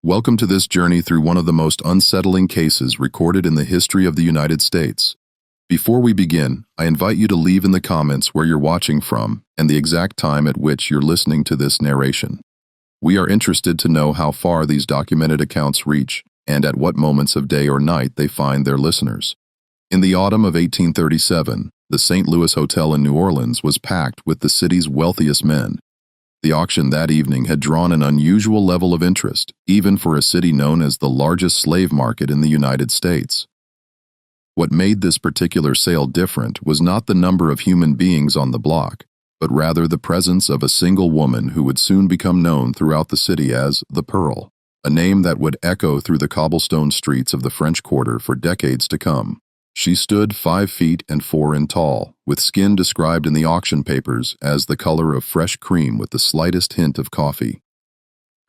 Welcome to this journey through one of the most unsettling cases recorded in the history of the United States. Before we begin, I invite you to leave in the comments where you're watching from and the exact time at which you're listening to this narration. We are interested to know how far these documented accounts reach and at what moments of day or night they find their listeners. In the autumn of 1837, the St. Louis Hotel in New Orleans was packed with the city's wealthiest men. The auction that evening had drawn an unusual level of interest, even for a city known as the largest slave market in the United States. What made this particular sale different was not the number of human beings on the block, but rather the presence of a single woman who would soon become known throughout the city as the Pearl, a name that would echo through the cobblestone streets of the French Quarter for decades to come. She stood 5 feet and 4 in tall, with skin described in the auction papers as the color of fresh cream with the slightest hint of coffee.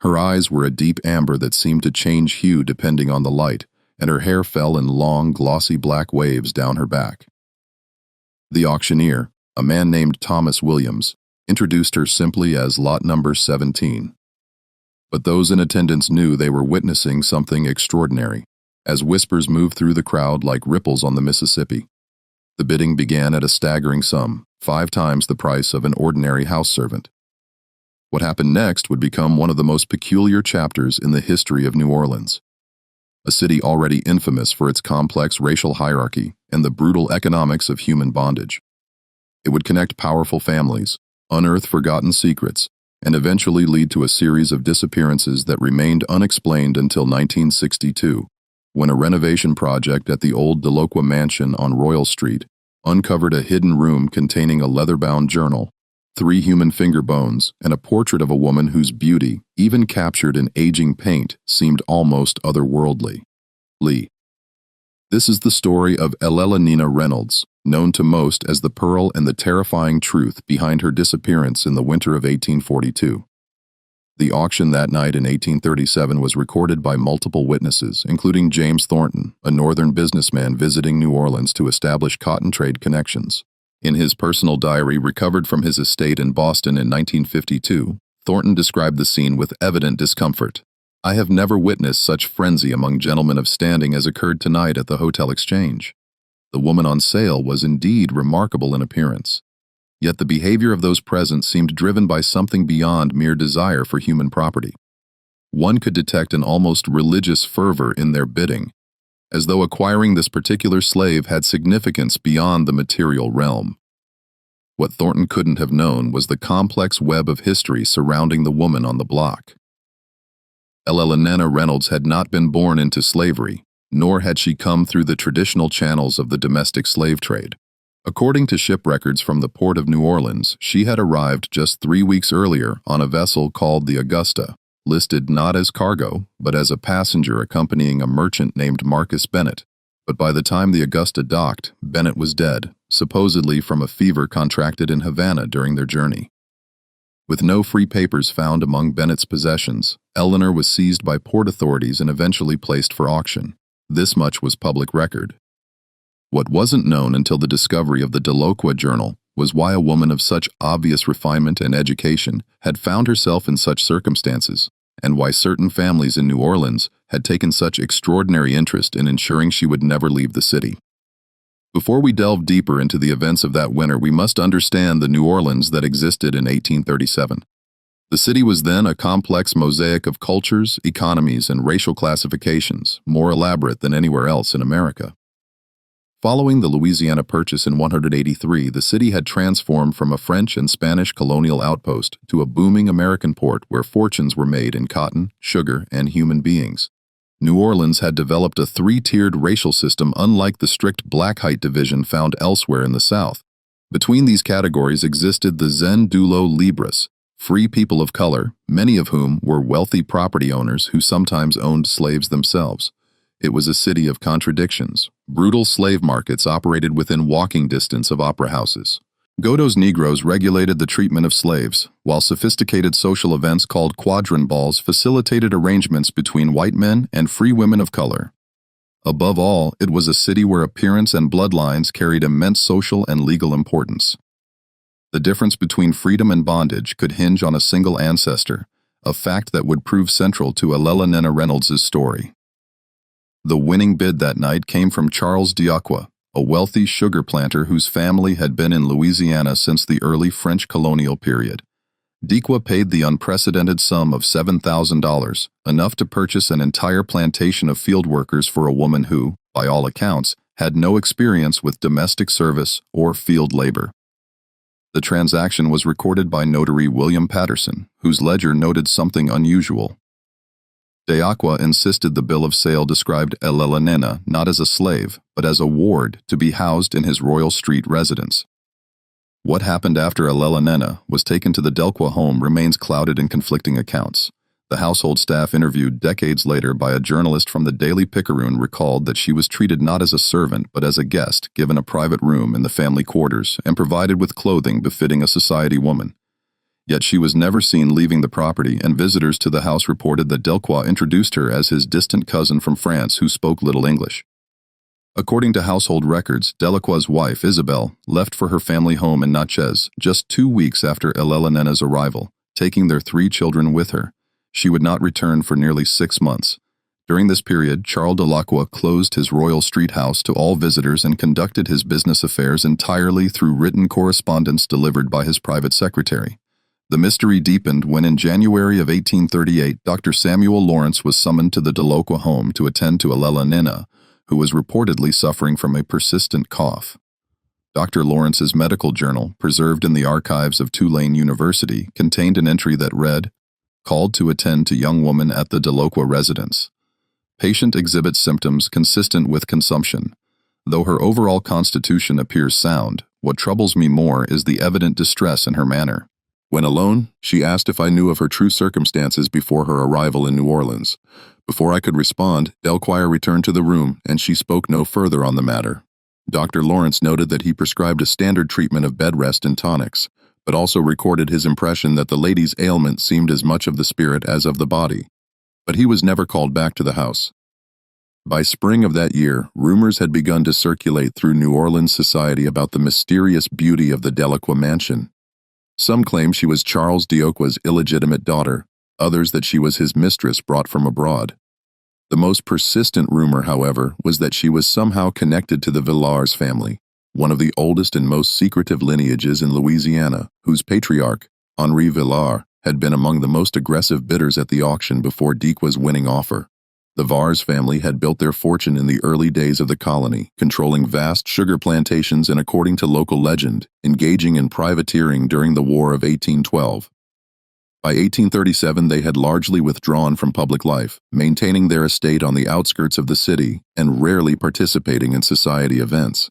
Her eyes were a deep amber that seemed to change hue depending on the light, and her hair fell in long, glossy black waves down her back. The auctioneer, a man named Thomas Williams, introduced her simply as lot number 17. But those in attendance knew they were witnessing something extraordinary, as whispers moved through the crowd like ripples on the Mississippi. The bidding began at a staggering sum, 5 times the price of an ordinary house servant. What happened next would become one of the most peculiar chapters in the history of New Orleans, a city already infamous for its complex racial hierarchy and the brutal economics of human bondage. It would connect powerful families, unearth forgotten secrets, and eventually lead to a series of disappearances that remained unexplained until 1962. When a renovation project at the old Delocqua Mansion on Royal Street uncovered a hidden room containing a leather-bound journal, 3 human finger bones, and a portrait of a woman whose beauty, even captured in aging paint, seemed almost otherworldly. This is the story of Elellanena Reynolds, known to most as the Pearl, and the terrifying truth behind her disappearance in the winter of 1842. The auction that night in 1837 was recorded by multiple witnesses, including James Thornton, a northern businessman visiting New Orleans to establish cotton trade connections. In his personal diary recovered from his estate in Boston in 1952, Thornton described the scene with evident discomfort. "I have never witnessed such frenzy among gentlemen of standing as occurred tonight at the Hotel Exchange. The woman on sale was indeed remarkable in appearance. Yet the behavior of those present seemed driven by something beyond mere desire for human property. One could detect an almost religious fervor in their bidding, as though acquiring this particular slave had significance beyond the material realm." What Thornton couldn't have known was the complex web of history surrounding the woman on the block. Elellanena Reynolds had not been born into slavery, nor had she come through the traditional channels of the domestic slave trade. According to ship records from the port of New Orleans, she had arrived just 3 weeks earlier on a vessel called the Augusta, listed not as cargo, but as a passenger accompanying a merchant named Marcus Bennett. But by the time the Augusta docked, Bennett was dead, supposedly from a fever contracted in Havana during their journey. With no free papers found among Bennett's possessions, Eleanor was seized by port authorities and eventually placed for auction. This much was public record. What wasn't known until the discovery of the Delocqua Journal was why a woman of such obvious refinement and education had found herself in such circumstances, and why certain families in New Orleans had taken such extraordinary interest in ensuring she would never leave the city. Before we delve deeper into the events of that winter, we must understand the New Orleans that existed in 1837. The city was then a complex mosaic of cultures, economies, and racial classifications, more elaborate than anywhere else in America. Following the Louisiana Purchase in 183, the city had transformed from a French and Spanish colonial outpost to a booming American port where fortunes were made in cotton, sugar, and human beings. New Orleans had developed a 3-tiered racial system unlike the strict black-height division found elsewhere in the South. Between these categories existed the Zendulo Libres, free people of color, many of whom were wealthy property owners who sometimes owned slaves themselves. It was a city of contradictions. Brutal slave markets operated within walking distance of opera houses. Godos Negroes regulated the treatment of slaves, while sophisticated social events called quadrille balls facilitated arrangements between white men and free women of color. Above all, it was a city where appearance and bloodlines carried immense social and legal importance. The difference between freedom and bondage could hinge on a single ancestor, a fact that would prove central to Elellanena Reynolds' story. The winning bid that night came from Charles Diacqua, a wealthy sugar planter whose family had been in Louisiana since the early French colonial period. Diacqua paid the unprecedented sum of $7,000, enough to purchase an entire plantation of field workers for a woman who, by all accounts, had no experience with domestic service or field labor. The transaction was recorded by notary William Patterson, whose ledger noted something unusual. Diacqua insisted the bill of sale described Elellanena not as a slave, but as a ward to be housed in his Royal Street residence. What happened after Elellanena was taken to the Delqua home remains clouded in conflicting accounts. The household staff interviewed decades later by a journalist from the Daily Picayune recalled that she was treated not as a servant but as a guest, given a private room in the family quarters, and provided with clothing befitting a society woman. Yet she was never seen leaving the property, and visitors to the house reported that Delqua introduced her as his distant cousin from France who spoke little English. According to household records, Delacroix's wife, Isabel, left for her family home in Natchez just 2 weeks after Elellanenna's arrival, taking their 3 children with her. She would not return for nearly 6 months. During this period, Charles Delacroix closed his Royal Street house to all visitors and conducted his business affairs entirely through written correspondence delivered by his private secretary. The mystery deepened when in January of 1838, Dr. Samuel Lawrence was summoned to the Delacroix home to attend to Elellanena, who was reportedly suffering from a persistent cough. Dr. Lawrence's medical journal, preserved in the archives of Tulane University, contained an entry that read, "Called to attend to young woman at the Delacroix residence. Patient exhibits symptoms consistent with consumption. Though her overall constitution appears sound, what troubles me more is the evident distress in her manner. When alone, she asked if I knew of her true circumstances before her arrival in New Orleans. Before I could respond, Delquire returned to the room, and she spoke no further on the matter." Dr. Lawrence noted that he prescribed a standard treatment of bed rest and tonics, but also recorded his impression that the lady's ailment seemed as much of the spirit as of the body. But he was never called back to the house. By spring of that year, rumors had begun to circulate through New Orleans society about the mysterious beauty of the Delacroix mansion. Some claimed she was Charles Diacqua's illegitimate daughter, others that she was his mistress brought from abroad. The most persistent rumor, however, was that she was somehow connected to the Villars family, one of the oldest and most secretive lineages in Louisiana, whose patriarch, Henri Villars, had been among the most aggressive bidders at the auction before Diacqua's winning offer. The Vars family had built their fortune in the early days of the colony, controlling vast sugar plantations and, according to local legend, engaging in privateering during the War of 1812. By 1837, they had largely withdrawn from public life, maintaining their estate on the outskirts of the city and rarely participating in society events.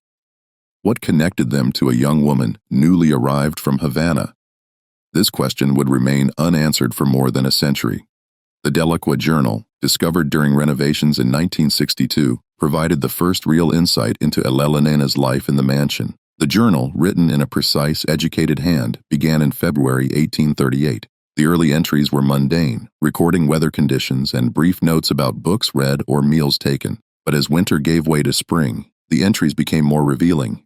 What connected them to a young woman newly arrived from Havana? This question would remain unanswered for more than a century. The Delacroix Journal, discovered during renovations in 1962, provided the first real insight into Elellanenna's life in the mansion. The journal, written in a precise, educated hand, began in February 1838. The early entries were mundane, recording weather conditions and brief notes about books read or meals taken. But as winter gave way to spring, the entries became more revealing.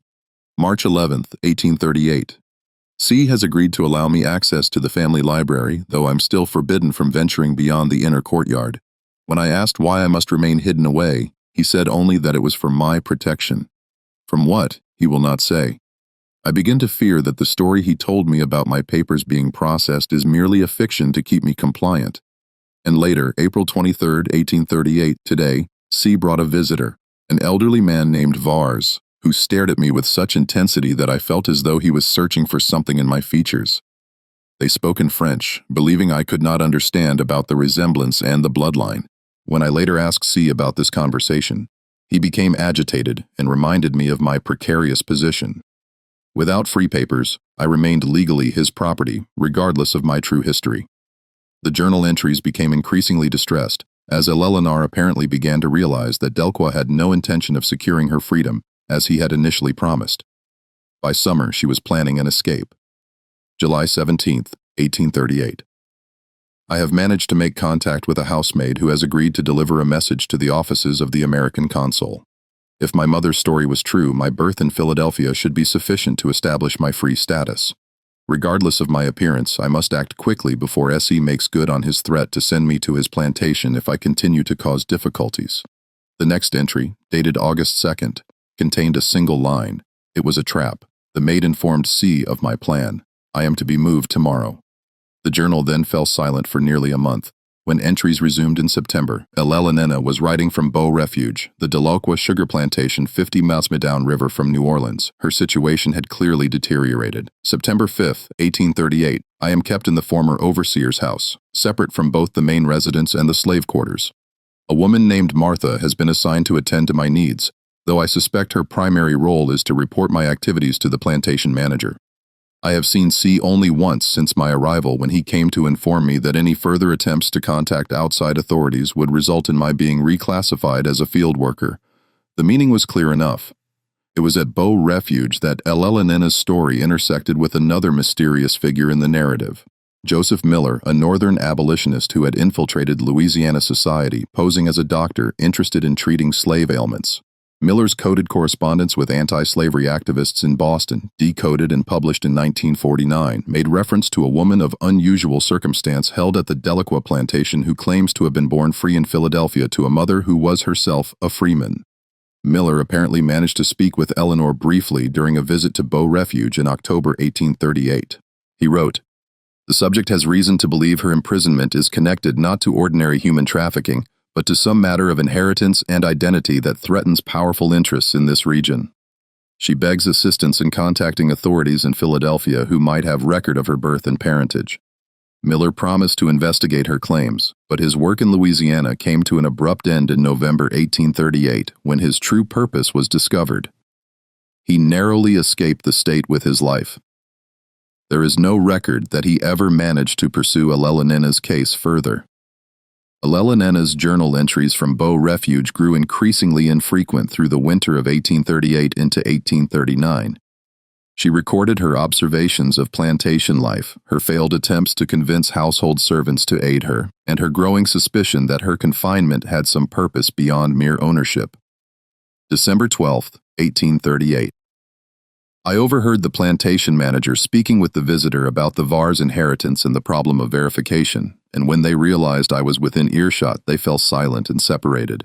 March 11, 1838. C has agreed to allow me access to the family library, though I'm still forbidden from venturing beyond the inner courtyard. When I asked why I must remain hidden away, he said only that it was for my protection. From what, he will not say. I begin to fear that the story he told me about my papers being processed is merely a fiction to keep me compliant. And later, April 23, 1838, today, C brought a visitor, an elderly man named Vars, who stared at me with such intensity that I felt as though he was searching for something in my features. They spoke in French, believing I could not understand about the resemblance and the bloodline. When I later asked C about this conversation, he became agitated and reminded me of my precarious position. Without free papers, I remained legally his property, regardless of my true history. The journal entries became increasingly distressed, as Elellanena apparently began to realize that Delacroix had no intention of securing her freedom, as he had initially promised. By summer, she was planning an escape. July 17, 1838. I have managed to make contact with a housemaid who has agreed to deliver a message to the offices of the American consul. If my mother's story was true, my birth in Philadelphia should be sufficient to establish my free status. Regardless of my appearance, I must act quickly before S.E. makes good on his threat to send me to his plantation if I continue to cause difficulties. The next entry, dated August 2nd, contained a single line. It was a trap. The maid informed C of my plan. I am to be moved tomorrow. The journal then fell silent for nearly a month. When entries resumed in September, Elellanena was writing from Beau Refuge, the Delacroix sugar plantation 50 miles downriver from New Orleans. Her situation had clearly deteriorated. September 5, 1838, I am kept in the former overseer's house, separate from both the main residence and the slave quarters. A woman named Martha has been assigned to attend to my needs, though I suspect her primary role is to report my activities to the plantation manager. I have seen C only once since my arrival when he came to inform me that any further attempts to contact outside authorities would result in my being reclassified as a field worker. The meaning was clear enough. It was at Beau Refuge that Elellanenna's story intersected with another mysterious figure in the narrative. Joseph Miller, a northern abolitionist who had infiltrated Louisiana society, posing as a doctor interested in treating slave ailments. Miller's coded correspondence with anti-slavery activists in Boston, decoded and published in 1949, made reference to a woman of unusual circumstance held at the Delacroix plantation who claims to have been born free in Philadelphia to a mother who was herself a freeman. Miller apparently managed to speak with Eleanor briefly during a visit to Beau Refuge in October 1838. He wrote, "The subject has reason to believe her imprisonment is connected not to ordinary human trafficking, but to some matter of inheritance and identity that threatens powerful interests in this region. She begs assistance in contacting authorities in Philadelphia who might have record of her birth and parentage." Miller promised to investigate her claims, but his work in Louisiana came to an abrupt end in November 1838 when his true purpose was discovered. He narrowly escaped the state with his life. There is no record that he ever managed to pursue Elellanenna's case further. Elellanenna's journal entries from Beau Refuge grew increasingly infrequent through the winter of 1838 into 1839. She recorded her observations of plantation life, her failed attempts to convince household servants to aid her, and her growing suspicion that her confinement had some purpose beyond mere ownership. December 12, 1838. I overheard the plantation manager speaking with the visitor about the Var's inheritance and the problem of verification, and when they realized I was within earshot, they fell silent and separated.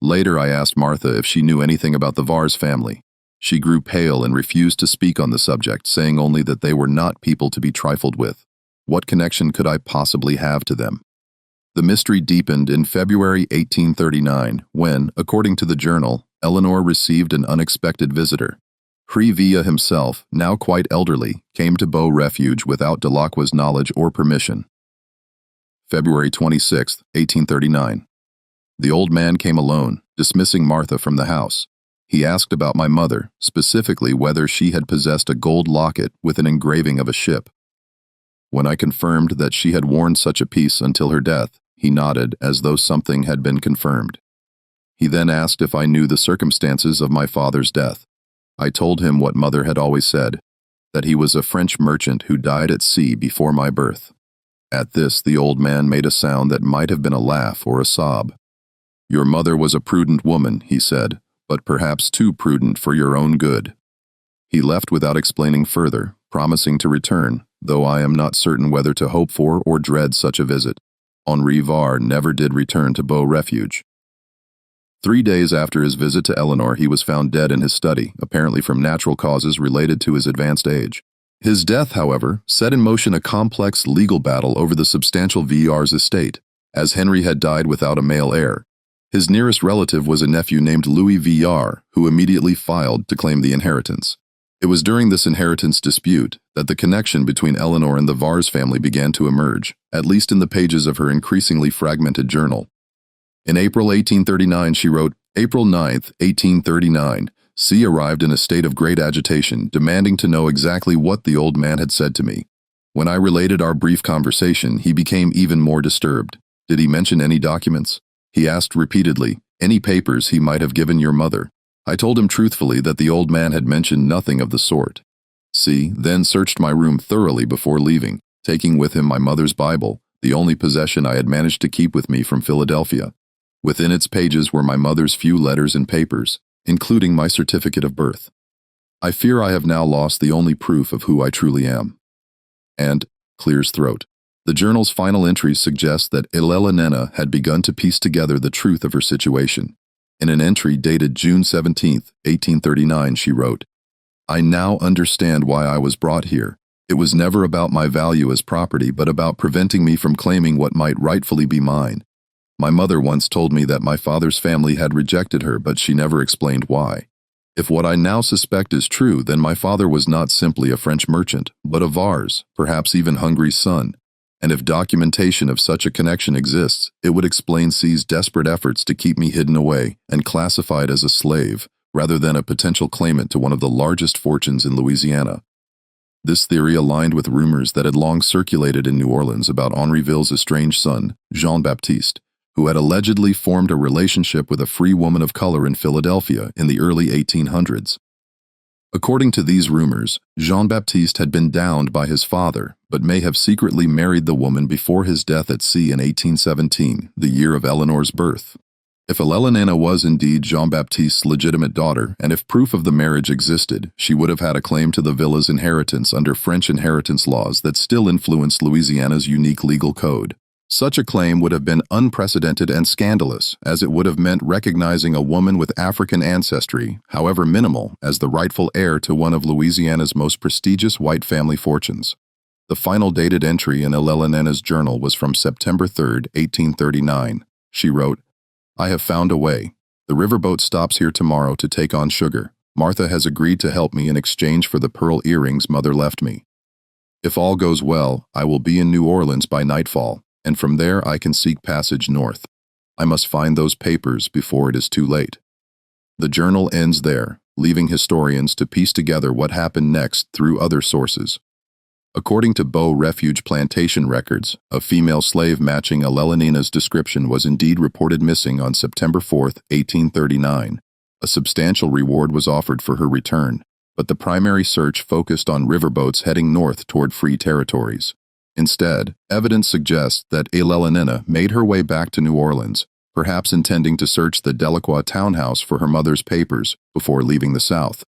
Later, I asked Martha if she knew anything about the Var's family. She grew pale and refused to speak on the subject, saying only that they were not people to be trifled with. What connection could I possibly have to them? The mystery deepened in February 1839 when, according to the journal, Eleanor received an unexpected visitor. Previa himself, now quite elderly, came to Beau Refuge without Delacroix's knowledge or permission. February 26, 1839. The old man came alone, dismissing Martha from the house. He asked about my mother, specifically whether she had possessed a gold locket with an engraving of a ship. When I confirmed that she had worn such a piece until her death, he nodded as though something had been confirmed. He then asked if I knew the circumstances of my father's death. I told him what mother had always said, that he was a French merchant who died at sea before my birth. At this, the old man made a sound that might have been a laugh or a sob. "Your mother was a prudent woman," he said, "but perhaps too prudent for your own good." He left without explaining further, promising to return, though I am not certain whether to hope for or dread such a visit. Henri Var never did return to Beau Refuge. 3 days after his visit to Eleanor, he was found dead in his study, apparently from natural causes related to his advanced age. His death, however, set in motion a complex legal battle over the substantial Var's estate, as Henry had died without a male heir. His nearest relative was a nephew named Louis Var, who immediately filed to claim the inheritance. It was during this inheritance dispute that the connection between Eleanor and the Var's family began to emerge, at least in the pages of her increasingly fragmented journal. In April 1839, she wrote, "April 9, 1839, C arrived in a state of great agitation, demanding to know exactly what the old man had said to me. When I related our brief conversation, he became even more disturbed. Did he mention any documents? He asked repeatedly, any papers he might have given your mother. I told him truthfully that the old man had mentioned nothing of the sort. C then searched my room thoroughly before leaving, taking with him my mother's Bible, the only possession I had managed to keep with me from Philadelphia. Within its pages were my mother's few letters and papers, including my certificate of birth. I fear I have now lost the only proof of who I truly am. And clears throat. The journal's final entries suggest that Elellanena had begun to piece together the truth of her situation. In an entry dated June 17, 1839, she wrote, "I now understand why I was brought here. It was never about my value as property, but about preventing me from claiming what might rightfully be mine. My mother once told me that my father's family had rejected her, but she never explained why. If what I now suspect is true, then my father was not simply a French merchant, but a Vars, perhaps even Hungary's son. And if documentation of such a connection exists, it would explain C's desperate efforts to keep me hidden away and classified as a slave, rather than a potential claimant to one of the largest fortunes in Louisiana." This theory aligned with rumors that had long circulated in New Orleans about Henriville's estranged son, Jean-Baptiste, who had allegedly formed a relationship with a free woman of color in Philadelphia in the early 1800s. According to these rumors, Jean-Baptiste had been downed by his father, but may have secretly married the woman before his death at sea in 1817, the year of Eleanor's birth. If Elellanena was indeed Jean-Baptiste's legitimate daughter, and if proof of the marriage existed, she would have had a claim to the villa's inheritance under French inheritance laws that still influenced Louisiana's unique legal code. Such a claim would have been unprecedented and scandalous, as it would have meant recognizing a woman with African ancestry, however minimal, as the rightful heir to one of Louisiana's most prestigious white family fortunes. The final dated entry in Elellanena's journal was from September 3, 1839. She wrote, "I have found a way. The riverboat stops here tomorrow to take on sugar. Martha has agreed to help me in exchange for the pearl earrings Mother left me. If all goes well, I will be in New Orleans by nightfall, and from there I can seek passage north. I must find those papers before it is too late." The journal ends there, leaving historians to piece together what happened next through other sources. According to Beau Refuge plantation records, a female slave matching Elellanina's description was indeed reported missing on September 4, 1839. A substantial reward was offered for her return, but the primary search focused on riverboats heading north toward free territories. Instead, evidence suggests that Elellanena made her way back to New Orleans, perhaps intending to search the Delacroix townhouse for her mother's papers before leaving the South.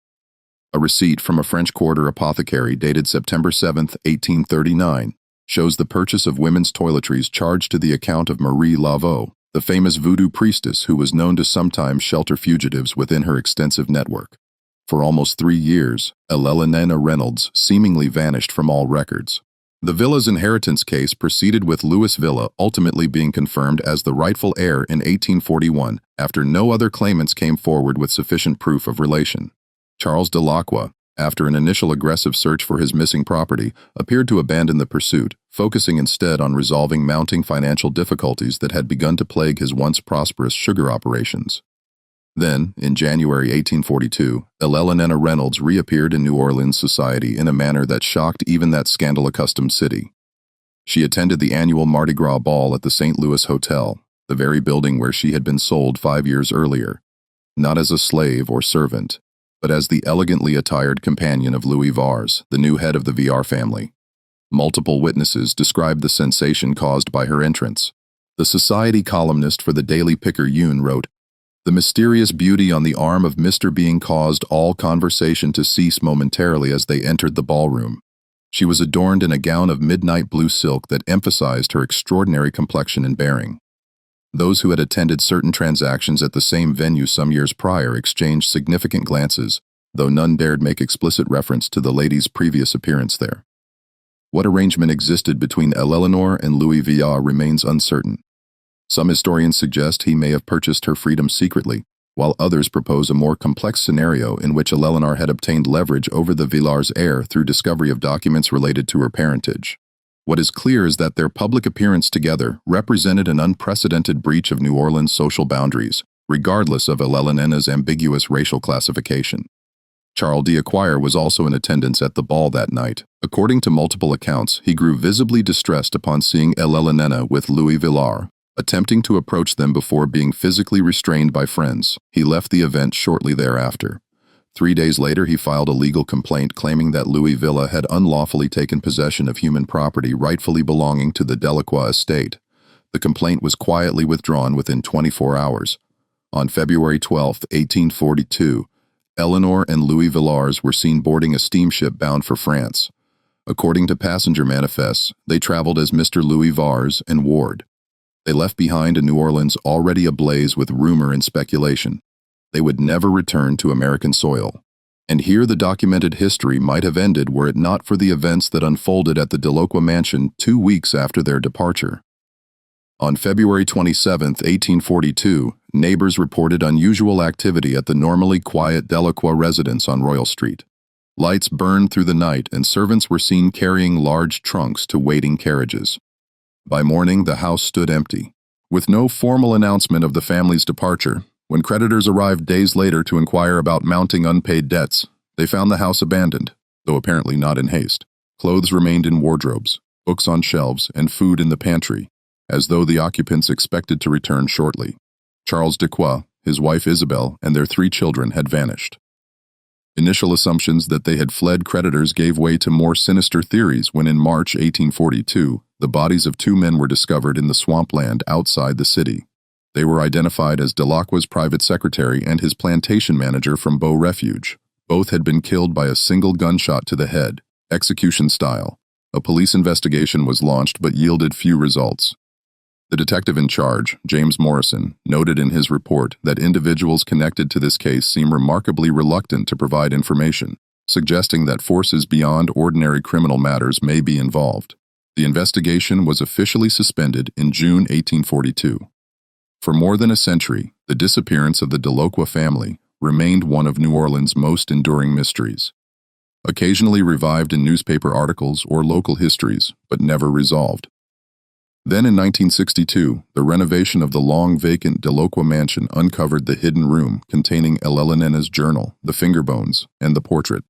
A receipt from a French Quarter apothecary dated September 7, 1839, shows the purchase of women's toiletries charged to the account of Marie Laveau, the famous voodoo priestess who was known to sometimes shelter fugitives within her extensive network. For almost 3 years, Elellanena Reynolds seemingly vanished from all records. The villa's inheritance case proceeded with Louis Villa ultimately being confirmed as the rightful heir in 1841 after no other claimants came forward with sufficient proof of relation. Charles Delacroix, after an initial aggressive search for his missing property, appeared to abandon the pursuit, focusing instead on resolving mounting financial difficulties that had begun to plague his once prosperous sugar operations. Then, in January 1842, Elellanena Reynolds reappeared in New Orleans society in a manner that shocked even that scandal-accustomed city. She attended the annual Mardi Gras ball at the St. Louis Hotel, the very building where she had been sold 5 years earlier, not as a slave or servant, but as the elegantly attired companion of Louis Vars, the new head of the VR family. Multiple witnesses described the sensation caused by her entrance. The society columnist for the Daily Picayune wrote, "The mysterious beauty on the arm of Mr. Being caused all conversation to cease momentarily as they entered the ballroom. She was adorned in a gown of midnight blue silk that emphasized her extraordinary complexion and bearing. Those who had attended certain transactions at the same venue some years prior exchanged significant glances, though none dared make explicit reference to the lady's previous appearance there. What arrangement existed between Elellanor and Louis Villa remains uncertain. Some historians suggest he may have purchased her freedom secretly, while others propose a more complex scenario in which Elellanor had obtained leverage over the Villars' heir through discovery of documents related to her parentage. What is clear is that their public appearance together represented an unprecedented breach of New Orleans' social boundaries, regardless of Elellanenna's ambiguous racial classification. Charles d'Acquire was also in attendance at the ball that night. According to multiple accounts, he grew visibly distressed upon seeing Elellanena with Louis Villars, attempting to approach them before being physically restrained by friends. He left the event shortly thereafter. 3 days later, he filed a legal complaint claiming that Louis Villa had unlawfully taken possession of human property rightfully belonging to the Delacroix estate. The complaint was quietly withdrawn within 24 hours. On February 12, 1842, Eleanor and Louis Villars were seen boarding a steamship bound for France. According to passenger manifests, they traveled as Mr. Louis Vars and Ward. They left behind a New Orleans already ablaze with rumor and speculation. They would never return to American soil. And here the documented history might have ended were it not for the events that unfolded at the Delacroix mansion 2 weeks after their departure. On February 27, 1842, neighbors reported unusual activity at the normally quiet Delacroix residence on Royal Street. Lights burned through the night and servants were seen carrying large trunks to waiting carriages. By morning, the house stood empty. With no formal announcement of the family's departure, when creditors arrived days later to inquire about mounting unpaid debts, they found the house abandoned, though apparently not in haste. Clothes remained in wardrobes, books on shelves, and food in the pantry, as though the occupants expected to return shortly. Charles Dequoy, his wife Isabel, and their 3 children had vanished. Initial assumptions that they had fled creditors gave way to more sinister theories when in March 1842, the bodies of 2 men were discovered in the swampland outside the city. They were identified as Delacroix's private secretary and his plantation manager from Beau Refuge. Both had been killed by a single gunshot to the head, execution style. A police investigation was launched but yielded few results. The detective in charge, James Morrison, noted in his report that individuals connected to this case seem remarkably reluctant to provide information, suggesting that forces beyond ordinary criminal matters may be involved. The investigation was officially suspended in June 1842. For more than a century, the disappearance of the Delacroix family remained one of New Orleans' most enduring mysteries. Occasionally revived in newspaper articles or local histories, but never resolved. Then in 1962, the renovation of the long-vacant Delacroix mansion uncovered the hidden room containing Elellanenna's journal, the finger bones, and the portrait.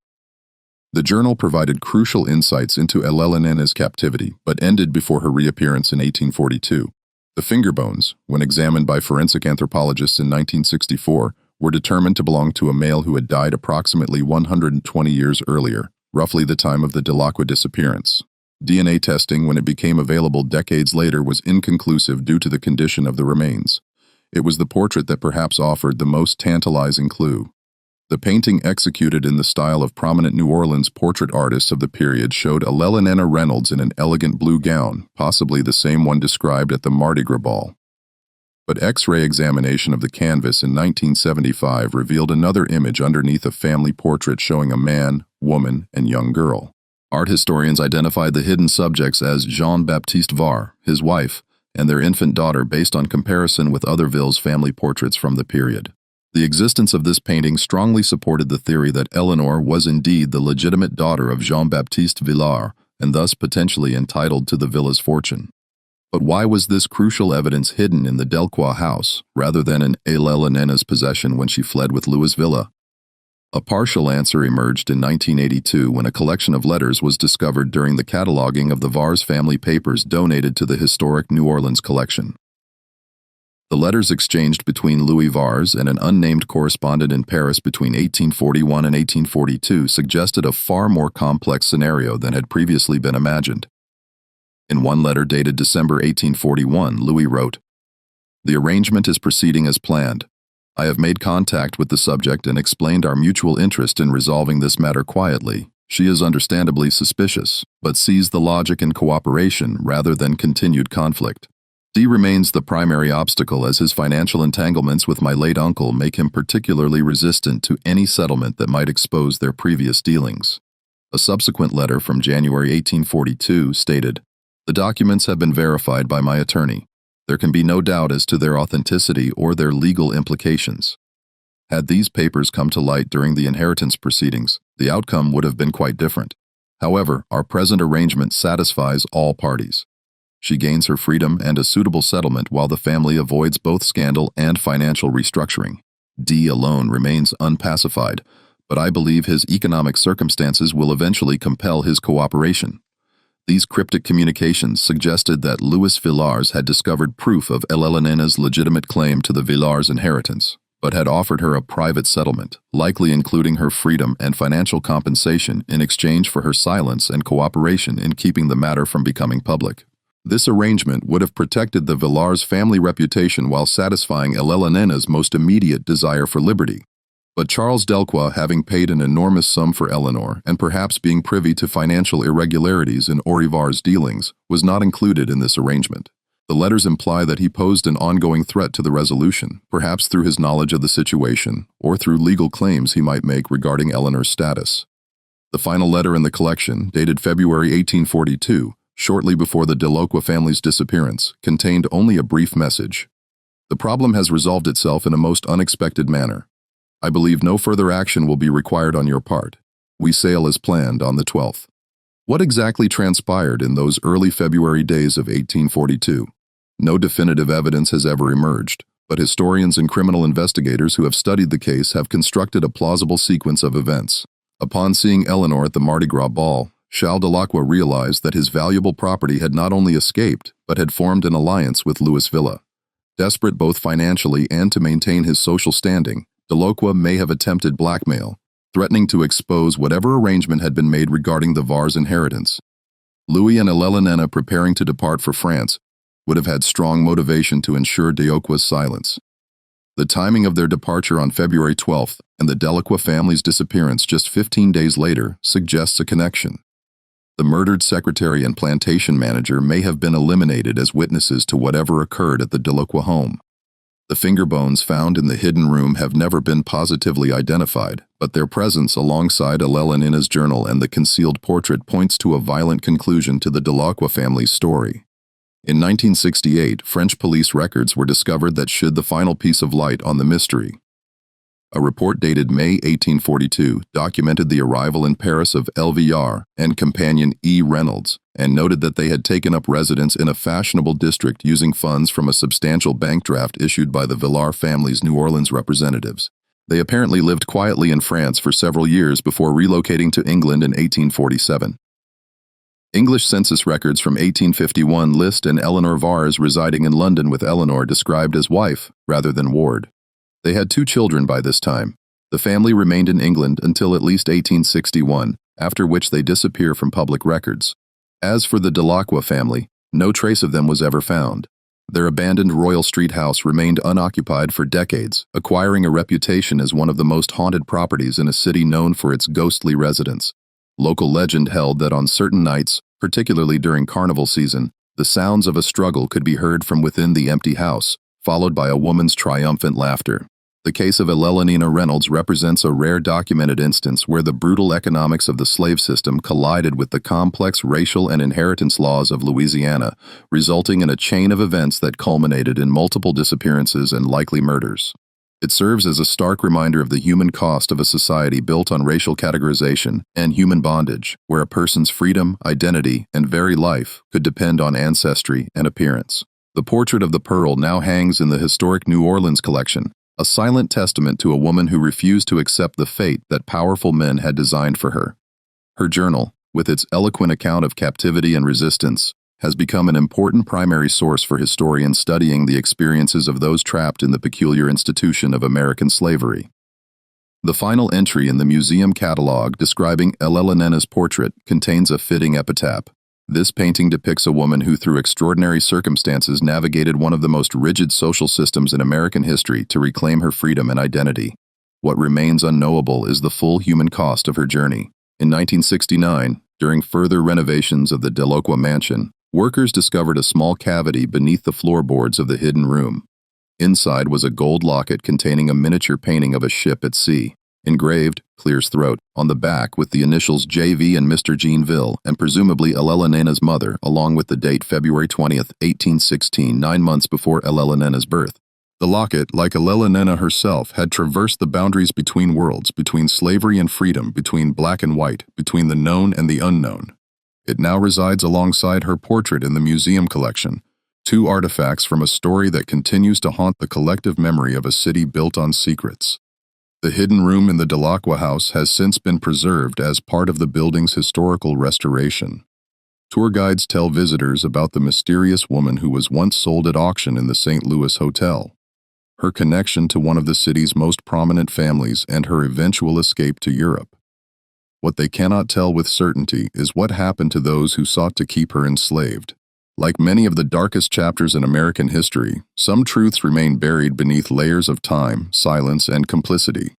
The journal provided crucial insights into Elellanenna's captivity, but ended before her reappearance in 1842. The finger bones, when examined by forensic anthropologists in 1964, were determined to belong to a male who had died approximately 120 years earlier, roughly the time of the Delacroix disappearance. DNA testing, when it became available decades later, was inconclusive due to the condition of the remains. It was the portrait that perhaps offered the most tantalizing clue. The painting, executed in the style of prominent New Orleans portrait artists of the period, showed Elellanena Reynolds in an elegant blue gown, possibly the same one described at the Mardi Gras ball. But X-ray examination of the canvas in 1975 revealed another image underneath a family portrait showing a man, woman, and young girl. Art historians identified the hidden subjects as Jean-Baptiste Var, his wife, and their infant daughter based on comparison with other Ville's family portraits from the period. The existence of this painting strongly supported the theory that Eleanor was indeed the legitimate daughter of Jean-Baptiste Villars, and thus potentially entitled to the villa's fortune. But why was this crucial evidence hidden in the Delacroix house, rather than in Elellanenna's possession when she fled with Louis Villa? A partial answer emerged in 1982 when a collection of letters was discovered during the cataloging of the Vars family papers donated to the historic New Orleans collection. The letters exchanged between Louis Vars and an unnamed correspondent in Paris between 1841 and 1842 suggested a far more complex scenario than had previously been imagined. In one letter dated December 1841, Louis wrote, "The arrangement is proceeding as planned. I have made contact with the subject and explained our mutual interest in resolving this matter quietly. She is understandably suspicious, but sees the logic in cooperation rather than continued conflict. D remains the primary obstacle as his financial entanglements with my late uncle make him particularly resistant to any settlement that might expose their previous dealings." A subsequent letter from January 1842 stated, "The documents have been verified by my attorney. There can be no doubt as to their authenticity or their legal implications. Had these papers come to light during the inheritance proceedings, the outcome would have been quite different. However, our present arrangement satisfies all parties. She gains her freedom and a suitable settlement while the family avoids both scandal and financial restructuring. D alone remains unpacified, but I believe his economic circumstances will eventually compel his cooperation." These cryptic communications suggested that Louis Villars had discovered proof of Elellanenna's legitimate claim to the Villars inheritance, but had offered her a private settlement, likely including her freedom and financial compensation in exchange for her silence and cooperation in keeping the matter from becoming public. This arrangement would have protected the Villars family reputation while satisfying Elellanenna's most immediate desire for liberty. But Charles Delacroix, having paid an enormous sum for Eleanor and perhaps being privy to financial irregularities in Aurivar's dealings, was not included in this arrangement. The letters imply that he posed an ongoing threat to the resolution, perhaps through his knowledge of the situation, or through legal claims he might make regarding Eleanor's status. The final letter in the collection, dated February 1842, shortly before the Delacroix family's disappearance, contained only a brief message. The problem has resolved itself in a most unexpected manner. I believe no further action will be required on your part. We sail as planned on the 12th. What exactly transpired in those early February days of 1842? No definitive evidence has ever emerged, but historians and criminal investigators who have studied the case have constructed a plausible sequence of events. Upon seeing Eleanor at the Mardi Gras ball, Charles Delacroix realized that his valuable property had not only escaped, but had formed an alliance with Louis Villa. Desperate both financially and to maintain his social standing, Delacroix may have attempted blackmail, threatening to expose whatever arrangement had been made regarding the Var's inheritance. Louis and Elellanena, preparing to depart for France, would have had strong motivation to ensure Delacroix's silence. The timing of their departure on February 12th and the Delacroix family's disappearance just 15 days later suggests a connection. The murdered secretary and plantation manager may have been eliminated as witnesses to whatever occurred at the Delacroix home. The finger bones found in the hidden room have never been positively identified, but their presence alongside Elellanena journal and the concealed portrait points to a violent conclusion to the Delacroix family's story. In 1968, French police records were discovered that shed the final piece of light on the mystery. A report dated May 1842 documented the arrival in Paris of LVR and companion E. Reynolds, and noted that they had taken up residence in a fashionable district using funds from a substantial bank draft issued by the Villar family's New Orleans representatives. They apparently lived quietly in France for several years before relocating to England in 1847. English census records from 1851 list an Eleanor Vars residing in London with Eleanor described as wife rather than ward. They had 2 children by this time. The family remained in England until at least 1861, after which they disappear from public records. As for the Delacroix family, no trace of them was ever found. Their abandoned Royal Street house remained unoccupied for decades, acquiring a reputation as one of the most haunted properties in a city known for its ghostly residents. Local legend held that on certain nights, particularly during carnival season, the sounds of a struggle could be heard from within the empty house, followed by a woman's triumphant laughter. The case of Elellanena Reynolds represents a rare documented instance where the brutal economics of the slave system collided with the complex racial and inheritance laws of Louisiana, resulting in a chain of events that culminated in multiple disappearances and likely murders. It serves as a stark reminder of the human cost of a society built on racial categorization and human bondage, where a person's freedom, identity, and very life could depend on ancestry and appearance. The portrait of the Pearl now hangs in the historic New Orleans collection, a silent testament to a woman who refused to accept the fate that powerful men had designed for her. Her journal, with its eloquent account of captivity and resistance, has become an important primary source for historians studying the experiences of those trapped in the peculiar institution of American slavery. The final entry in the museum catalog describing Elellanena portrait contains a fitting epitaph. This painting depicts a woman who through extraordinary circumstances navigated one of the most rigid social systems in American history to reclaim her freedom and identity. What remains unknowable is the full human cost of her journey. In 1969, during further renovations of the Delacroix mansion, workers discovered a small cavity beneath the floorboards of the hidden room. Inside was a gold locket containing a miniature painting of a ship at sea, engraved, Clear's throat, on the back with the initials J.V. and Mr. Jeanville, and presumably Elellenena's mother, along with the date February 20th, 1816, 9 months before Elellenena's birth. The locket, like Elellanena herself, had traversed the boundaries between worlds, between slavery and freedom, between black and white, between the known and the unknown. It now resides alongside her portrait in the museum collection, 2 artifacts from a story that continues to haunt the collective memory of a city built on secrets. The hidden room in the Delacroix house has since been preserved as part of the building's historical restoration. Tour guides tell visitors about the mysterious woman who was once sold at auction in the St. Louis Hotel, her connection to one of the city's most prominent families, and her eventual escape to Europe. What they cannot tell with certainty is what happened to those who sought to keep her enslaved. Like many of the darkest chapters in American history, some truths remain buried beneath layers of time, silence, and complicity.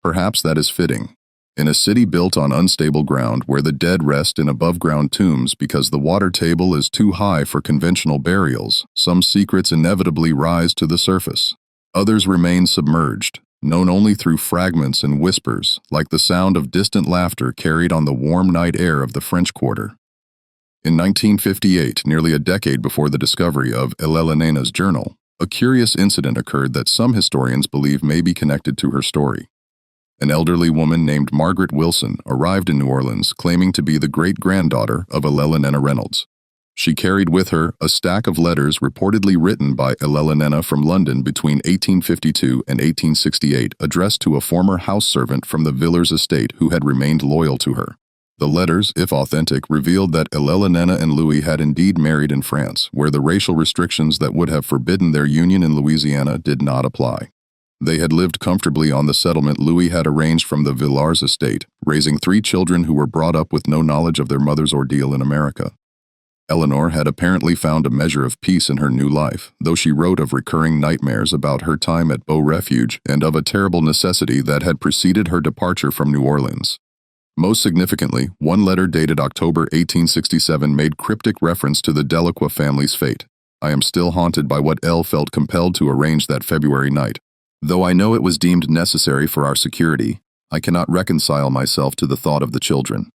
Perhaps that is fitting. In a city built on unstable ground where the dead rest in above-ground tombs because the water table is too high for conventional burials, some secrets inevitably rise to the surface. Others remain submerged, known only through fragments and whispers, like the sound of distant laughter carried on the warm night air of the French Quarter. In 1958, nearly a decade before the discovery of Elellanena journal, a curious incident occurred that some historians believe may be connected to her story. An elderly woman named Margaret Wilson arrived in New Orleans claiming to be the great-granddaughter of Elellanena Reynolds. She carried with her a stack of letters reportedly written by Elellanena from London between 1852 and 1868, addressed to a former house servant from the Villers estate who had remained loyal to her. The letters, if authentic, revealed that Elellanena and Louis had indeed married in France, where the racial restrictions that would have forbidden their union in Louisiana did not apply. They had lived comfortably on the settlement Louis had arranged from the Villars estate, raising 3 children who were brought up with no knowledge of their mother's ordeal in America. Eleanor had apparently found a measure of peace in her new life, though she wrote of recurring nightmares about her time at Beau Refuge and of a terrible necessity that had preceded her departure from New Orleans. Most significantly, one letter dated October 1867 made cryptic reference to the Delacroix family's fate. "I am still haunted by what Elle felt compelled to arrange that February night. Though I know it was deemed necessary for our security, I cannot reconcile myself to the thought of the children.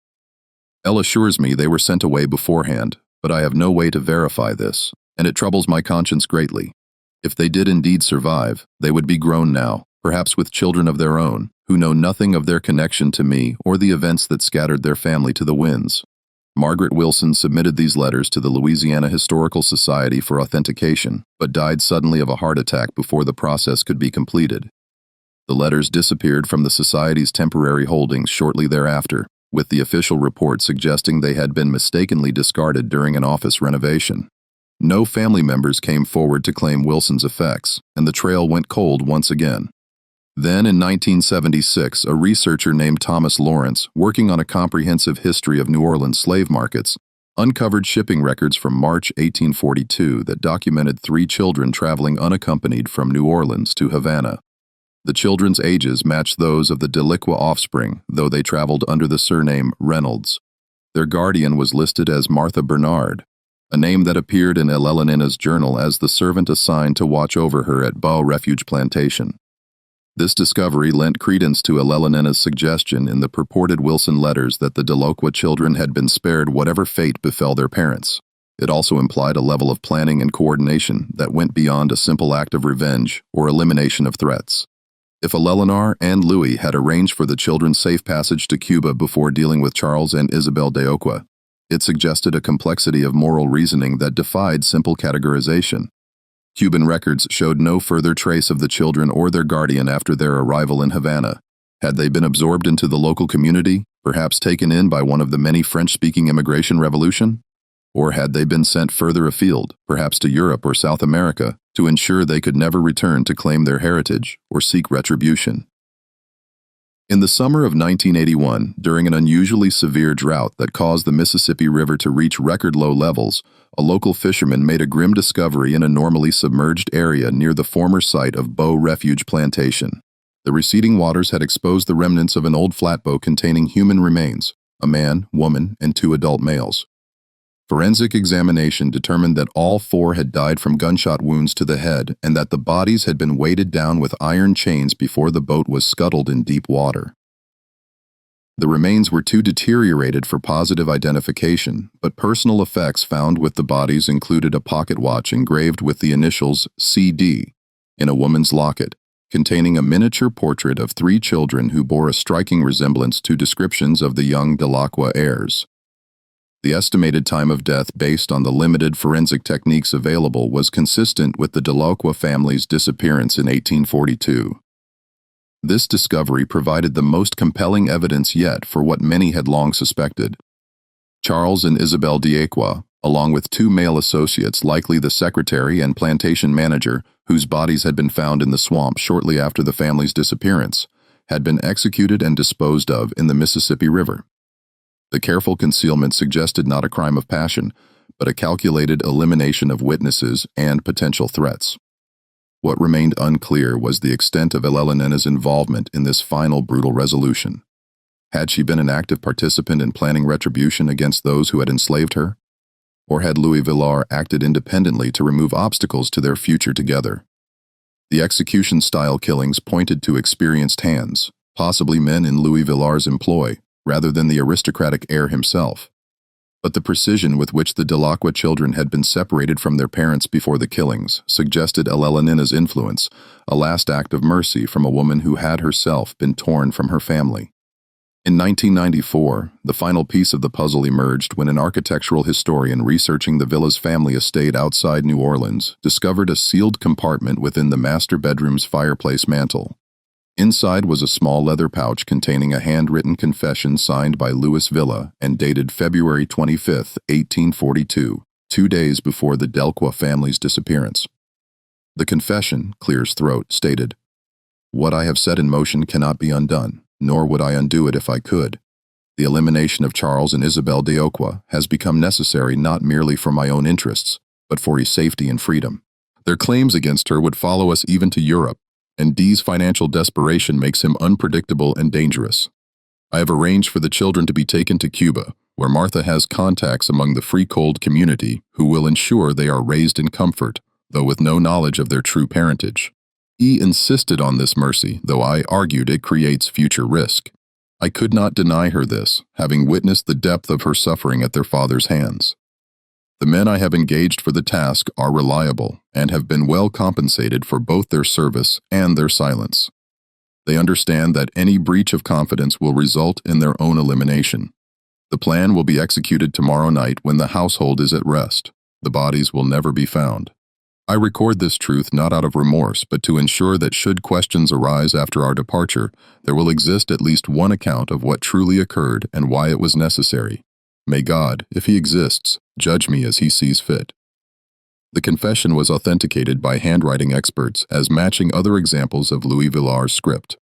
Elle assures me they were sent away beforehand, but I have no way to verify this, and it troubles my conscience greatly. If they did indeed survive, they would be grown now, perhaps with children of their own, who know nothing of their connection to me or the events that scattered their family to the winds." Margaret Wilson submitted these letters to the Louisiana Historical Society for authentication, but died suddenly of a heart attack before the process could be completed. The letters disappeared from the Society's temporary holdings shortly thereafter, with the official report suggesting they had been mistakenly discarded during an office renovation. No family members came forward to claim Wilson's effects, and the trail went cold once again. Then, in 1976, a researcher named Thomas Lawrence, working on a comprehensive history of New Orleans slave markets, uncovered shipping records from March 1842 that documented 3 children traveling unaccompanied from New Orleans to Havana. The children's ages matched those of the Delacroix offspring, though they traveled under the surname Reynolds. Their guardian was listed as Martha Bernard, a name that appeared in Elellanena journal as the servant assigned to watch over her at Beau Refuge plantation. This discovery lent credence to Elellanena suggestion in the purported Wilson letters that the Delacroix children had been spared whatever fate befell their parents. It also implied a level of planning and coordination that went beyond a simple act of revenge or elimination of threats. If Elellanena and Louis had arranged for the children's safe passage to Cuba before dealing with Charles and Isabel Delacroix, it suggested a complexity of moral reasoning that defied simple categorization. Cuban records showed no further trace of the children or their guardian after their arrival in Havana. Had they been absorbed into the local community, perhaps taken in by one of the many French-speaking immigration revolution? Or had they been sent further afield, perhaps to Europe or South America, to ensure they could never return to claim their heritage or seek retribution? In the summer of 1981, during an unusually severe drought that caused the Mississippi River to reach record-low levels, a local fisherman made a grim discovery in a normally submerged area near the former site of Beau Refuge plantation. The receding waters had exposed the remnants of an old flatboat containing human remains, a man, woman, and 2 adult males. Forensic examination determined that all 4 had died from gunshot wounds to the head and that the bodies had been weighted down with iron chains before the boat was scuttled in deep water. The remains were too deteriorated for positive identification, but personal effects found with the bodies included a pocket watch engraved with the initials CD in a woman's locket, containing a miniature portrait of 3 children who bore a striking resemblance to descriptions of the young Delacroix heirs. The estimated time of death based on the limited forensic techniques available was consistent with the Delacroix family's disappearance in 1842. This discovery provided the most compelling evidence yet for what many had long suspected. Charles and Isabel Delacroix, along with 2 male associates, likely the secretary and plantation manager, whose bodies had been found in the swamp shortly after the family's disappearance, had been executed and disposed of in the Mississippi River. The careful concealment suggested not a crime of passion, but a calculated elimination of witnesses and potential threats. What remained unclear was the extent of Elellanenna's involvement in this final brutal resolution. Had she been an active participant in planning retribution against those who had enslaved her? Or had Louis Villars acted independently to remove obstacles to their future together? The execution-style killings pointed to experienced hands, possibly men in Louis Villars' employ, rather than the aristocratic heir himself. But the precision with which the Delacroix children had been separated from their parents before the killings suggested Elellanenna's influence, a last act of mercy from a woman who had herself been torn from her family. In 1994, the final piece of the puzzle emerged when an architectural historian researching the villa's family estate outside New Orleans discovered a sealed compartment within the master bedroom's fireplace mantel. Inside was a small leather pouch containing a handwritten confession signed by Louis Villa and dated February 25, 1842, 2 days before the Delacroix family's disappearance. The confession, clear as throat, stated, "What I have set in motion cannot be undone, nor would I undo it if I could. The elimination of Charles and Isabelle Delacroix has become necessary not merely for my own interests, but for his safety and freedom. Their claims against her would follow us even to Europe, and D's financial desperation makes him unpredictable and dangerous. I have arranged for the children to be taken to Cuba, where Martha has contacts among the free-cold community who will ensure they are raised in comfort, though with no knowledge of their true parentage. E insisted on this mercy, though I argued it creates future risk. I could not deny her this, having witnessed the depth of her suffering at their father's hands. The men I have engaged for the task are reliable and have been well compensated for both their service and their silence. They understand that any breach of confidence will result in their own elimination. The plan will be executed tomorrow night when the household is at rest. The bodies will never be found. I record this truth not out of remorse, but to ensure that should questions arise after our departure, there will exist at least one account of what truly occurred and why it was necessary. May God, if he exists, judge me as he sees fit." The confession was authenticated by handwriting experts as matching other examples of Louis Villars' script.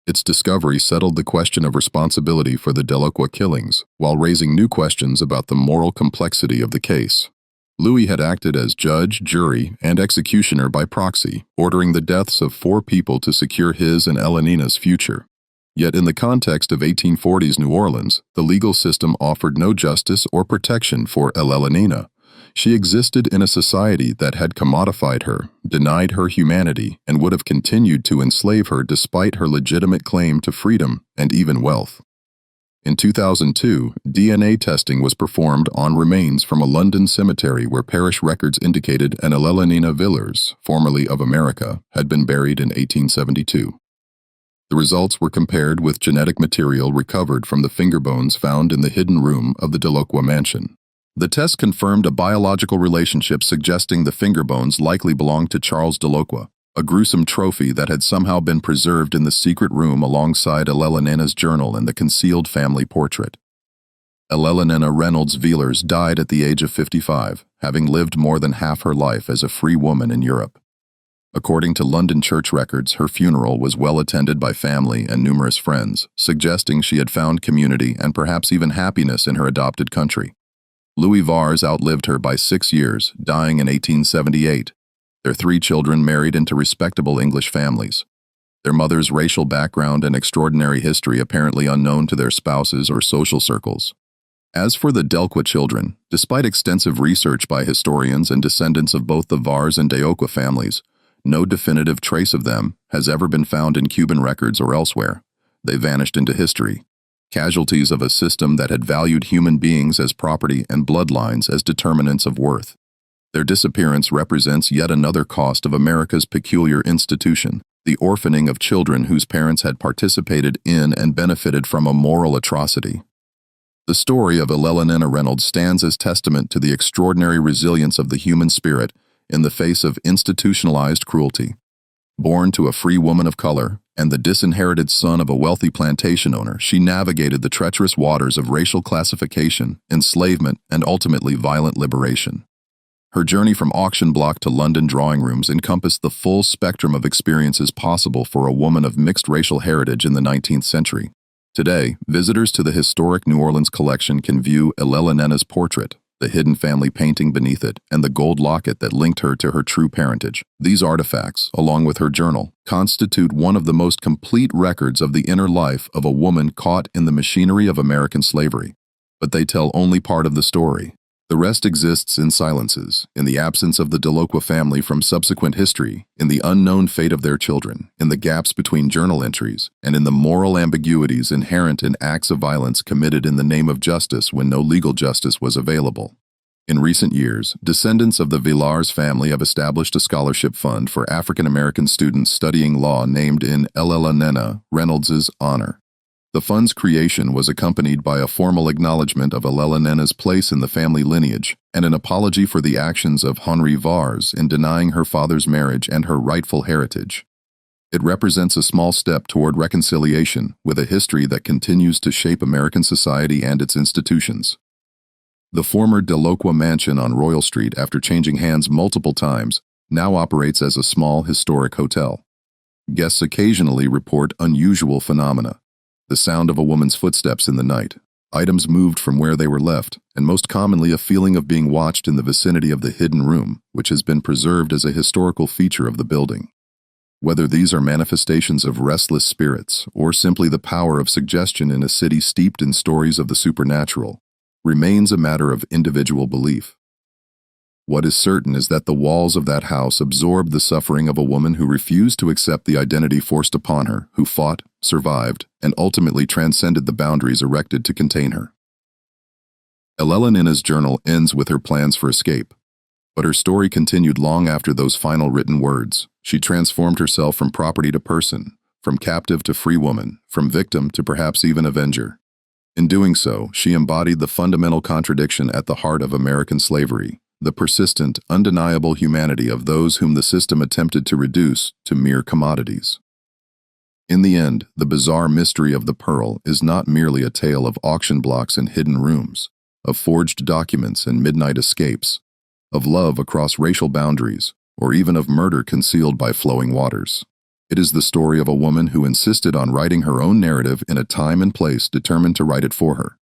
Its discovery settled the question of responsibility for the Delacroix killings, while raising new questions about the moral complexity of the case. Louis had acted as judge, jury, and executioner by proxy, ordering the deaths of 4 people to secure his and Elellanenna's future. Yet in the context of 1840s New Orleans, the legal system offered no justice or protection for Elellanena. She existed in a society that had commodified her, denied her humanity, and would have continued to enslave her despite her legitimate claim to freedom and even wealth. In 2002, DNA testing was performed on remains from a London cemetery where parish records indicated an Elellanena Villars, formerly of America, had been buried in 1872. The results were compared with genetic material recovered from the finger bones found in the hidden room of the Delacroix mansion. The test confirmed a biological relationship suggesting the finger bones likely belonged to Charles Delacroix, a gruesome trophy that had somehow been preserved in the secret room alongside Elellanenna's journal and the concealed family portrait. Elellanena Reynolds Villars died at the age of 55, having lived more than half her life as a free woman in Europe. According to London church records, her funeral was well attended by family and numerous friends, suggesting she had found community and perhaps even happiness in her adopted country. Louis Villars outlived her by 6 years, dying in 1878. Their 3 children married into respectable English families. Their mother's racial background and extraordinary history apparently unknown to their spouses or social circles. As for the Delacroix children, despite extensive research by historians and descendants of both the Villars and Delacroix families, no definitive trace of them has ever been found in Cuban records or elsewhere. They vanished into history, casualties of a system that had valued human beings as property and bloodlines as determinants of worth. Their disappearance represents yet another cost of America's peculiar institution, the orphaning of children whose parents had participated in and benefited from a moral atrocity. The story of Elellanena Reynolds stands as testament to the extraordinary resilience of the human spirit in the face of institutionalized cruelty. Born to a free woman of color and the disinherited son of a wealthy plantation owner, she navigated the treacherous waters of racial classification, enslavement, and ultimately violent liberation. Her journey from auction block to London drawing rooms encompassed the full spectrum of experiences possible for a woman of mixed racial heritage in the 19th century. Today, visitors to the historic New Orleans collection can view Elellanenna's portrait, the hidden family painting beneath it, and the gold locket that linked her to her true parentage. These artifacts, along with her journal, constitute one of the most complete records of the inner life of a woman caught in the machinery of American slavery. But they tell only part of the story. The rest exists in silences, in the absence of the Delacroix family from subsequent history, in the unknown fate of their children, in the gaps between journal entries, and in the moral ambiguities inherent in acts of violence committed in the name of justice when no legal justice was available. In recent years, descendants of the Villars family have established a scholarship fund for African American students studying law named in Elellanena Reynolds' honor. The fund's creation was accompanied by a formal acknowledgement of Elellenena's place in the family lineage and an apology for the actions of Henri Vars in denying her father's marriage and her rightful heritage. It represents a small step toward reconciliation with a history that continues to shape American society and its institutions. The former Delacroix mansion on Royal Street, after changing hands multiple times, now operates as a small historic hotel. Guests occasionally report unusual phenomena. The sound of a woman's footsteps in the night, items moved from where they were left, and most commonly a feeling of being watched in the vicinity of the hidden room, which has been preserved as a historical feature of the building. Whether these are manifestations of restless spirits or simply the power of suggestion in a city steeped in stories of the supernatural, remains a matter of individual belief. What is certain is that the walls of that house absorbed the suffering of a woman who refused to accept the identity forced upon her, who fought, survived, and ultimately transcended the boundaries erected to contain her. Elellenena's journal ends with her plans for escape, but her story continued long after those final written words. She transformed herself from property to person, from captive to free woman, from victim to perhaps even avenger. In doing so, she embodied the fundamental contradiction at the heart of American slavery, the persistent, undeniable humanity of those whom the system attempted to reduce to mere commodities. In the end, the bizarre mystery of the pearl is not merely a tale of auction blocks and hidden rooms, of forged documents and midnight escapes, of love across racial boundaries, or even of murder concealed by flowing waters. It is the story of a woman who insisted on writing her own narrative in a time and place determined to write it for her.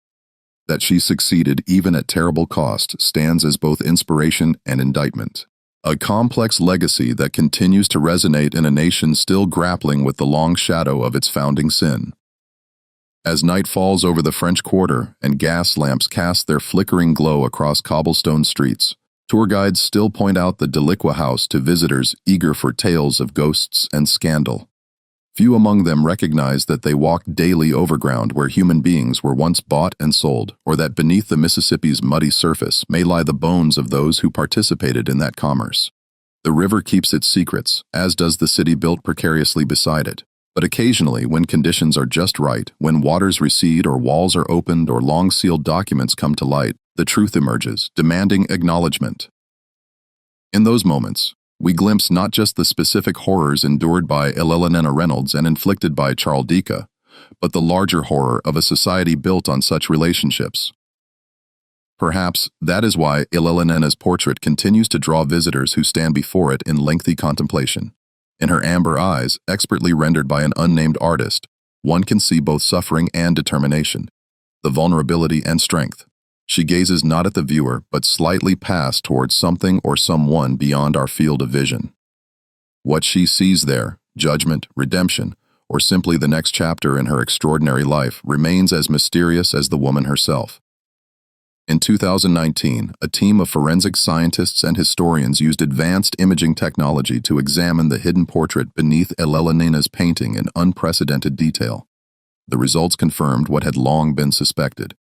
That she succeeded even at terrible cost stands as both inspiration and indictment. A complex legacy that continues to resonate in a nation still grappling with the long shadow of its founding sin. As night falls over the French Quarter and gas lamps cast their flickering glow across cobblestone streets, tour guides still point out the Delacroix house to visitors eager for tales of ghosts and scandal. Few among them recognize that they walked daily over ground where human beings were once bought and sold, or that beneath the Mississippi's muddy surface may lie the bones of those who participated in that commerce. The river keeps its secrets, as does the city built precariously beside it. But occasionally, when conditions are just right, when waters recede or walls are opened or long-sealed documents come to light, the truth emerges, demanding acknowledgement. In those moments, we glimpse not just the specific horrors endured by Elellanena Reynolds and inflicted by Charles Dica, but the larger horror of a society built on such relationships. Perhaps that is why Elellenena's portrait continues to draw visitors who stand before it in lengthy contemplation. In her amber eyes, expertly rendered by an unnamed artist, one can see both suffering and determination, the vulnerability and strength. She gazes not at the viewer, but slightly past towards something or someone beyond our field of vision. What she sees there, judgment, redemption, or simply the next chapter in her extraordinary life, remains as mysterious as the woman herself. In 2019, a team of forensic scientists and historians used advanced imaging technology to examine the hidden portrait beneath Elellenena's painting in unprecedented detail. The results confirmed what had long been suspected.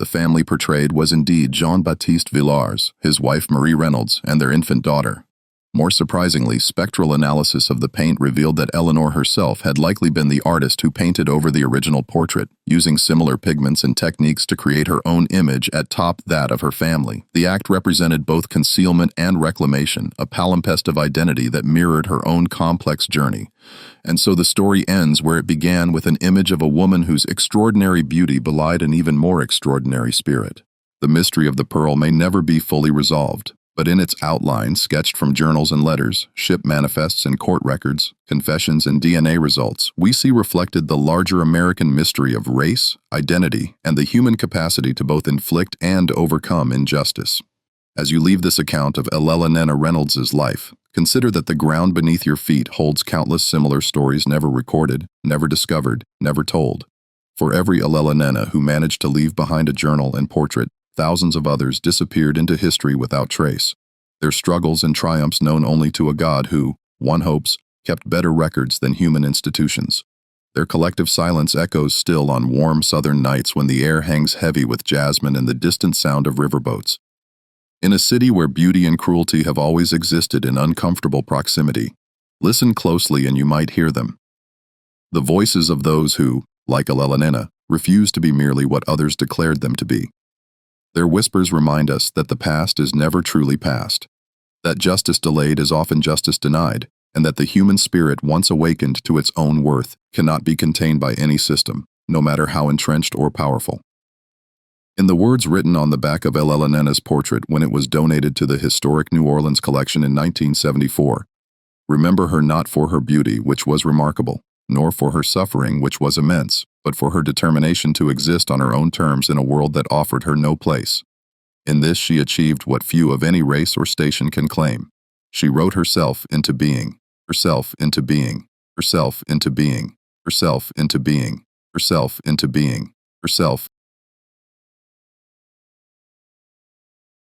The family portrayed was indeed Jean-Baptiste Villars, his wife Marie Reynolds, and their infant daughter. More surprisingly, spectral analysis of the paint revealed that Eleanor herself had likely been the artist who painted over the original portrait, using similar pigments and techniques to create her own image atop that of her family. The act represented both concealment and reclamation, a palimpsest of identity that mirrored her own complex journey. And so the story ends where it began, with an image of a woman whose extraordinary beauty belied an even more extraordinary spirit. The mystery of the pearl may never be fully resolved, But in its outline, sketched from journals and letters, ship manifests and court records, confessions and DNA results, we see reflected the larger American mystery of race, identity, and the human capacity to both inflict and overcome injustice. As you leave this account of Elellanena Reynolds' life, consider that the ground beneath your feet holds countless similar stories never recorded, never discovered, never told. For every Elellanena who managed to leave behind a journal and portrait, thousands of others disappeared into history without trace. Their struggles and triumphs known only to a God who, one hopes, kept better records than human institutions. Their collective silence echoes still on warm southern nights when the air hangs heavy with jasmine and the distant sound of riverboats. In a city where beauty and cruelty have always existed in uncomfortable proximity, listen closely and you might hear them. The voices of those who, like Elellanena, refuse to be merely what others declared them to be. Their whispers remind us that the past is never truly past, that justice delayed is often justice denied, and that the human spirit once awakened to its own worth cannot be contained by any system, no matter how entrenched or powerful. In the words written on the back of Elellenena's portrait when it was donated to the historic New Orleans collection in 1974, remember her not for her beauty, which was remarkable, nor for her suffering, which was immense, but for her determination to exist on her own terms in a world that offered her no place. In this she achieved what few of any race or station can claim. She wrote herself into being, herself into being, herself into being, herself into being, herself into being, herself